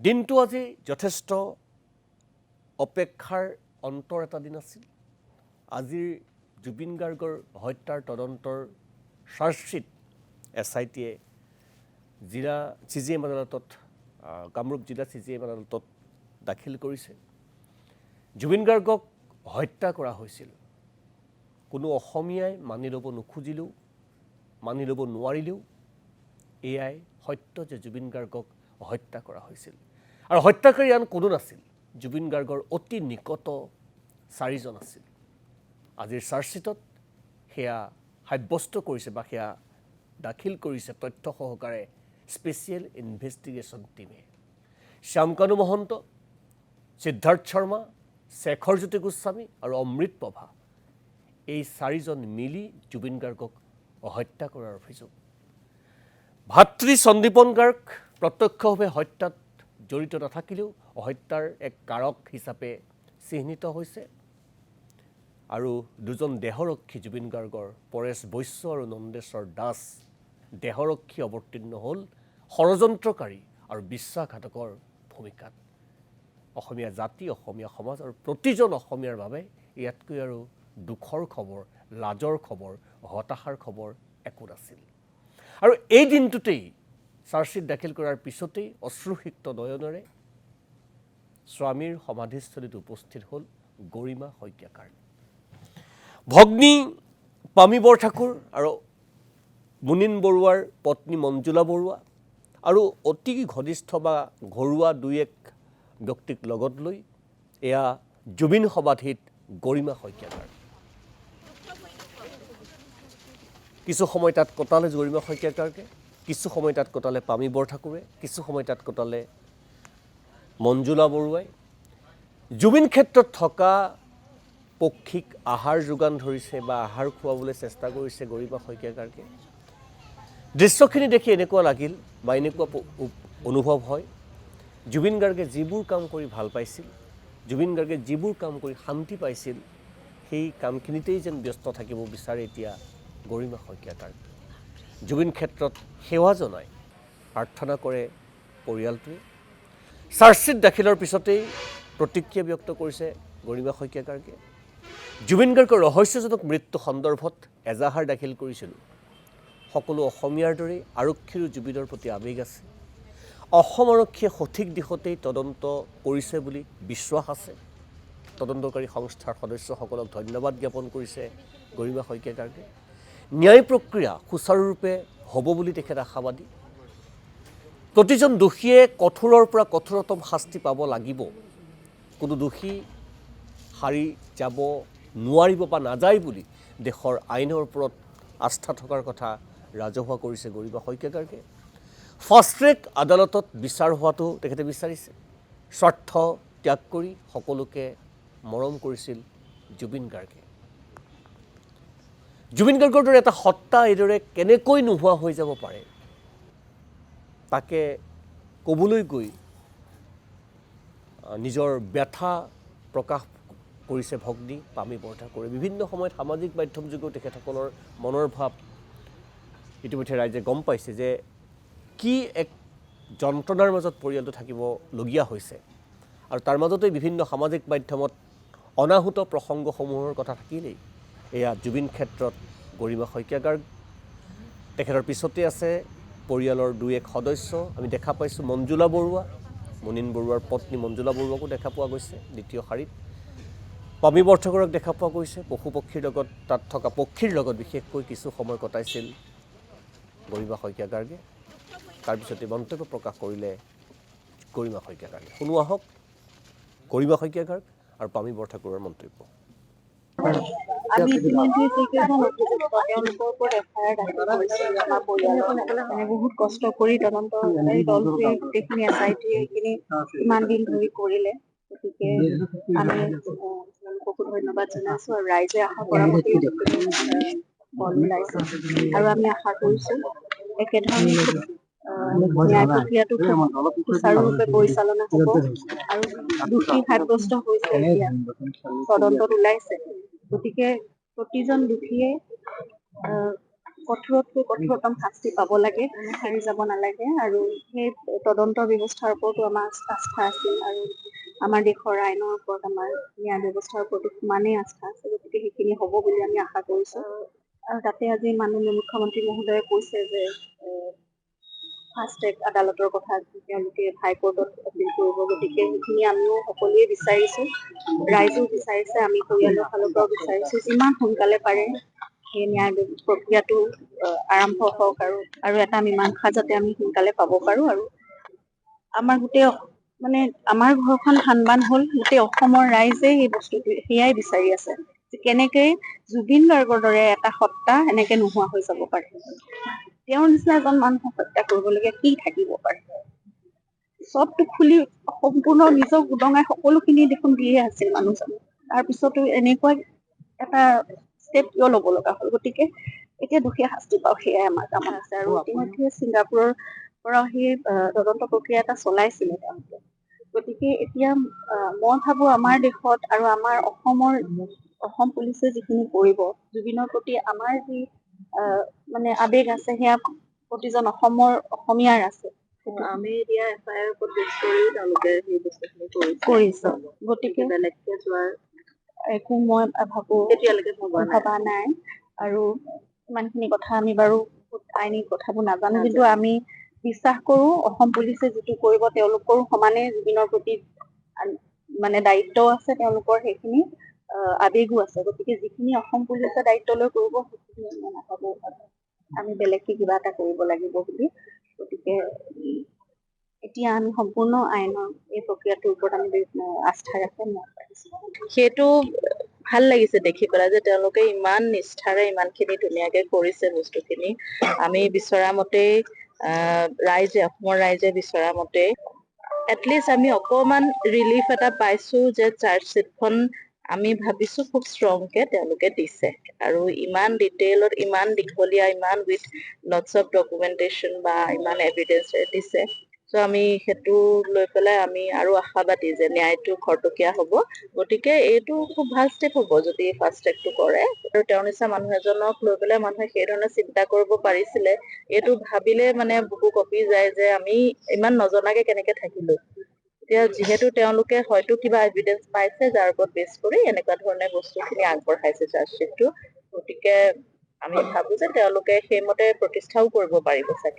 দিনটো আজি যথেষ্ট অপেক্ষাৰ অন্তৰ এটা দিন আছিল। আজিৰ জুবিন গাৰ্গৰ হত্যাৰ তদন্তৰ চাৰ্জশ্বীট SITয়ে জিলা CJM আদালতত কামৰূপ জিলা CJM আদালতত দাখিল কৰিছে। জুবিন গাৰ্গক হত্যা কৰা হৈছিল। কোনো অসমীয়াই মানি ল'ব নোখোজিলেও, মানি ল'ব নোৱাৰিলেও এয়াই সত্য যে জুবিন গাৰ্গক হত্যা কৰা হৈছিল। আৰু হত্যাকাৰী আন কোনো নাছিল, জুবিন গাৰ্গৰ অতি নিকট 4জন আছিল। আজিৰ চাৰ্জশ্বীটত সেয়া সাব্যস্ত কৰিছে বা সেয়া দাখিল কৰিছে তথ্য সহকাৰে স্পেচিয়েল ইনভেষ্টিগেশ্যন টীমে। শ্যামকানু মহন্ত, সিদ্ধাৰ্থ শৰ্মা, শেখৰজ্যোতি গোস্বামী আৰু অমৃত প্ৰভা, এই 4জন মিলি জুবিন গাৰ্গক হত্যা কৰাৰ অভিযোগ। ভাতৃ সন্দীপন গাৰ্গ প্ৰত্যক্ষভাৱে হত্যাত জড়িত নাথাকিলেও হত্যাৰ এক কাৰক হিচাপে চিহ্নিত হৈছে। আৰু দুজন দেহৰক্ষী জুবিন গাৰ্গৰ পৰেশ বৈশ্য আৰু নন্দেশ্বৰ দাস দেহৰক্ষী অৱতীৰ্ণ হ'ল ষড়যন্ত্ৰকাৰী আৰু বিশ্বাসঘাতকৰ ভূমিকাত। অসমীয়া জাতি, অসমীয়া সমাজ আৰু প্ৰতিজন অসমীয়াৰ বাবে ইয়াতকৈ আৰু দুখৰ খবৰ, লাজৰ খবৰ, হতাশাৰ খবৰ একো নাছিল। আৰু এই দিনটোতেই চাৰ্জশ্বীট দাখিল কৰাৰ পিছতেই অশ্ৰুসিক্ত নয়নেৰে স্বামীৰ সমাধিস্থলীত উপস্থিত হ'ল গৰিমা শইকীয়াকাৰ। ভগ্নী পামী বৰঠাকুৰ আৰু মুনীন বৰুৱাৰ পত্নী মঞ্জুলা বৰুৱা আৰু অতি ঘনিষ্ঠ বা ঘৰুৱা 2-1 ব্যক্তিক লগত লৈ এয়া জুবিন সমাধিত গৰিমা শইকীয়াকাৰ। কিছু সময় তাত কটালে গৰিমা শইকীয়াকাৰকে, কিছু সময় তাত কটালে পামী বৰঠাকুৰে, কিছু সময় তাত কটালে মঞ্জুলা বৰুৱাই। জুবিন ক্ষেত্ৰত থকা পক্ষীক আহাৰ যোগান ধৰিছে বা আহাৰ খুৱাবলৈ চেষ্টা কৰিছে গৰিমা শইকীয়াকাৰকে। দৃশ্যখিনি দেখি এনেকুৱা লাগিল বা এনেকুৱা অনুভৱ হয়, জুবিন গাৰ্গে যিবোৰ কাম কৰি ভাল পাইছিল, জুবিন গাৰ্গে যিবোৰ কাম কৰি শান্তি পাইছিল, সেই কামখিনিতেই যেন ব্যস্ত থাকিব বিচাৰে এতিয়া গৰিমা শইকীয়াকাৰ। জুবিন ক্ষেত্ৰত সেৱা জনাই প্ৰাৰ্থনা কৰে পৰিয়ালটোৱে। চাৰ্জশ্বীট দাখিলৰ পিছতেই প্ৰতিক্ৰিয়া ব্যক্ত কৰিছে গৰিমা শইকীয়াকাৰকে। জুবিন গাৰ্গৰ ৰহস্যজনক মৃত্যু সন্দৰ্ভত এজাহাৰ দাখিল কৰিছিলোঁ। সকলো অসমীয়াৰ দৰেই আৰক্ষীৰো জুবিনৰ প্ৰতি আৱেগ আছে। অসম আৰক্ষীয়ে সঠিক দিশতেই তদন্ত কৰিছে বুলি বিশ্বাস আছে। তদন্তকাৰী সংস্থাৰ সদস্যসকলক ধন্যবাদ জ্ঞাপন কৰিছে গৰিমা শইকীয়াকাৰকে। ন্যায় প্ৰক্ৰিয়া সুচাৰুৰূপে হ'ব বুলি তেখেত আশাবাদী। প্ৰতিজন দোষীয়ে কঠোৰৰ পৰা কঠোৰতম শাস্তি পাব লাগিব। কোনো দোষী সাৰি যাব নোৱাৰিব বা নাযায় বুলি দেশৰ আইনৰ ওপৰত আস্থা থকাৰ কথা ৰাজহুৱা কৰিছে গৰিমা শইকীয়াকাৰকে। ফাষ্ট ট্ৰেক আদালতত বিচাৰ হোৱাটো তেখেতে বিচাৰিছে। স্বাৰ্থ ত্যাগ কৰি সকলোকে মৰম কৰিছিল জুবিন গাৰ্গে। জুবিন গাৰ্গৰ দৰে এটা সত্তা এইদৰে কেনেকৈ নোহোৱা হৈ যাব পাৰে, তাকে ক'বলৈ গৈ নিজৰ ব্যথা প্ৰকাশ কৰিছে ভগ্নী পামী বৰঠাকুৰে। বিভিন্ন সময়ত সামাজিক মাধ্যম যোগেও তেখেতসকলৰ মনৰ ভাৱ ইতিমধ্যে ৰাইজে গম পাইছে যে কি এক যন্ত্ৰণাৰ মাজত পৰিয়ালটো থাকিবলগীয়া হৈছে। আৰু তাৰ মাজতেই বিভিন্ন সামাজিক মাধ্যমত অনাহুত প্ৰসংগসমূহৰ কথা থাকিলেই এয়া জুবিন ক্ষেত্ৰত গৰিমা শইকীয়াকাৰ। তেখেতৰ পিছতে আছে পৰিয়ালৰ 2-1 সদস্য। আমি দেখা পাইছোঁ মঞ্জুলা বৰুৱা, মুনীন বৰুৱাৰ পত্নী মঞ্জুলা বৰুৱাকো দেখা পোৱা গৈছে দ্বিতীয় শাৰীত। পামী বৰঠাকুৰক দেখা পোৱা গৈছে। পশু পক্ষীৰ লগত, তাত থকা পক্ষীৰ লগত বিশেষকৈ কিছু সময় কটাইছিল গৰিমা শইকীয়াকাৰকে। তাৰপিছতে মন্তব্য প্ৰকাশ কৰিলে গৰিমা শইকীয়াকাৰে। শুনো আহক গৰিমা শইকীয়াকাৰ আৰু পামী বৰঠাকুৰৰ মন্তব্য। আমি ইতিমধ্যে যিকেইজন অভিযুক্ত তেওঁলোকৰ ওপৰত FIR দাখিল কৰিছোঁ। আমাৰ পৰিয়ালৰ বহুত কষ্ট কৰি তদন্তকাৰী দলটোৱে গোটেইখিনি SIT এইখিনি ইমান দিন ধৰি কৰিলে। গতিকে আমি তেওঁলোককো ধন্যবাদ জনাইছোঁ আৰু ৰাইজে আশা কৰা মতে ফল ওলাইছে। আৰু আমি আশা কৰিছোঁ একেধৰণে ন্যায় প্ৰক্ৰিয়াটো সুচাৰুৰূপে পৰিচালনা হ'ব আৰু দোষী সাব্যস্ত হৈছে, এতিয়া তদন্তত ওলাইছে। গতিকে প্ৰতিজন দোষীয়ে কঠোৰতকৈ কঠোৰতম শাস্তি পাব লাগে, হাৰি যাব নালাগে। আৰু সেই তদন্ত ব্যৱস্থাৰ ওপৰতো আমাৰ আস্থা আছিল, আৰু আমাৰ দেশৰ আইনৰ ওপৰত, আমাৰ ন্যায় ব্যৱস্থাৰ ওপৰতো সমানেই আস্থা আছে। গতিকে সেইখিনি হ'ব বুলি আমি আশা কৰিছোঁ। আৰু তাতে আজি মাননীয় মুখ্যমন্ত্ৰী মহোদয়ে কৈছে যে ফাষ্ট ট্ৰেক আদালতৰ কথা তেওঁলোকে হাইকোৰ্টত আপিল কৰিব। গতিকে সেইখিনি আমিও সকলোৱে বিচাৰিছোঁ, ৰাইজেও বিচাৰিছে, আমি পৰিয়ালৰ ফালৰ পৰাও বিচাৰিছোঁ, যিমান সোনকালে পাৰে সেই ন্যায় প্ৰক্ৰিয়াটো আৰম্ভ হওক, আৰু এটা মীমাংসা যাতে আমি সোনকালে পাব পাৰোঁ। আৰু আমাৰ গোটেই মানে আমাৰ ঘৰখন থানবান হ'ল, গোটেই অসমৰ ৰাইজে এই বস্তুটো সেয়াই বিচাৰি আছে যে কেনেকে জুবিন গাৰ্গৰ দৰে এটা সত্তা এনেকে নোহোৱা হৈ যাব পাৰে। তেওঁৰ নিচিনা এজন মানুহক হত্যা কৰিবলগীয়া কি থাকিব পাৰে? চবটো খুলি সম্পূৰ্ণ নিজক উদঙাই সকলোখিনি দেখোন দিয়ে আছিল মানুহজনে, তাৰপিছতো এনেকুৱা এটা ষ্টেপ কিয় ল'ব লগা হ'ল? গতিকে এতিয়া দুখীয়া শাস্তি পাওক, সেয়াই আমাৰ কামত আছে। আৰু ইতিমধ্যে ছিংগাপুৰৰ পৰা সেই তদন্ত প্ৰক্ৰিয়া এটা চলাইছিলে তেওঁলোকে। গতিকে এতিয়া মই ভাবো আমাৰ দেশত আৰু আমাৰ অসম পুলিচে যিখিনি কৰিব, জুবিনৰ প্ৰতি আমাৰ যি মানে আবেগ আছে, সেয়া প্ৰতিজন অসমীয়াৰ আছে। আমি এতিয়া FIR ওপৰত বেছ কৰিও তেওঁলোকে সেই বস্তুখিনি কৰিছে। গতিকে বেলেগকে যোৱাৰ একো মই ভাবো এতিয়ালৈকে ভবা নাই। আৰু ইমানখিনি কথা আমি বাৰু আইনী কথাবোৰ নাজানো, কিন্তু আমি বিশ্বাস কৰো অসম পুলিচে যিটো কৰিব, তেওঁলোকৰো সমানে জুবিনৰ প্ৰতি মানে দায়িত্ব আছে, তেওঁলোকৰ সেইখিনি আবেগো আছে। গতিকে যিখিনি অসম পুলিচে দায়িত্ব লৈ কৰিব, সেইখিনি মই নাভাবো আমি বেলেগকে কিবা এটা কৰিব লাগিব বুলি। গতিকে এতিয়া আমি সম্পূৰ্ণ আইনৰ এই প্ৰক্ৰিয়াটোৰ ওপৰত আমি আস্থা ৰাখি সেইটো ভাল লাগিছে দেখি পেলাই যে তেওঁলোকে ইমান নিষ্ঠাৰে ইমানখিনি ধুনীয়াকে কৰিছে বস্তুখিনি। আমি বিচৰা মতেই ৰাইজে, অসমৰ ৰাইজে বিচৰা মতেই এটলিষ্ট আমি অকমান ৰিলিফ এটা পাইছো যে চাৰ্জশ্বিটখন আমি ভাবিছো খুব ষ্ট্ৰংকে তেওঁলোকে দিছে, আৰু ইমান ডিটেইলত, ইমান দীঘলীয়া, ইমান উইথ লটছ অফ ডকুমেন্টেশ্যন বা ইমান এভিডেন্স দিছে। চ' আমি সেইটো লৈ পেলাই আমি আৰু আশাবাদী যে ন্যায়টো খৰতকীয়া হ'ব। গতিকে এইটো খুব ভাল ষ্টেপ হ'ব যদি ফাষ্ট ট্ৰেকটো কৰে। আৰু তেওঁৰ নিচিনা মানুহ এজনক লৈ পেলাই মানুহে সেই ধৰণে চিন্তা কৰিব পাৰিছিলে, এইটো ভাবিলে মানে বুকু কঁপি যায় যে আমি ইমান নজনাকে কেনেকে থাকিলো। এতিয়া যিহেতু তেওঁলোকে হয়তো কিবা এভিডেন্স পাইছে, যাৰ ওপৰত বেছ কৰি এনেকুৱা ধৰণে বস্তুখিনি আগবঢ়াইছে চাৰ্জশ্বিটটো। গতিকে আমি ভাবো যে তেওঁলোকে সেইমতে প্ৰতিষ্ঠাও কৰিব পাৰিব চাগে।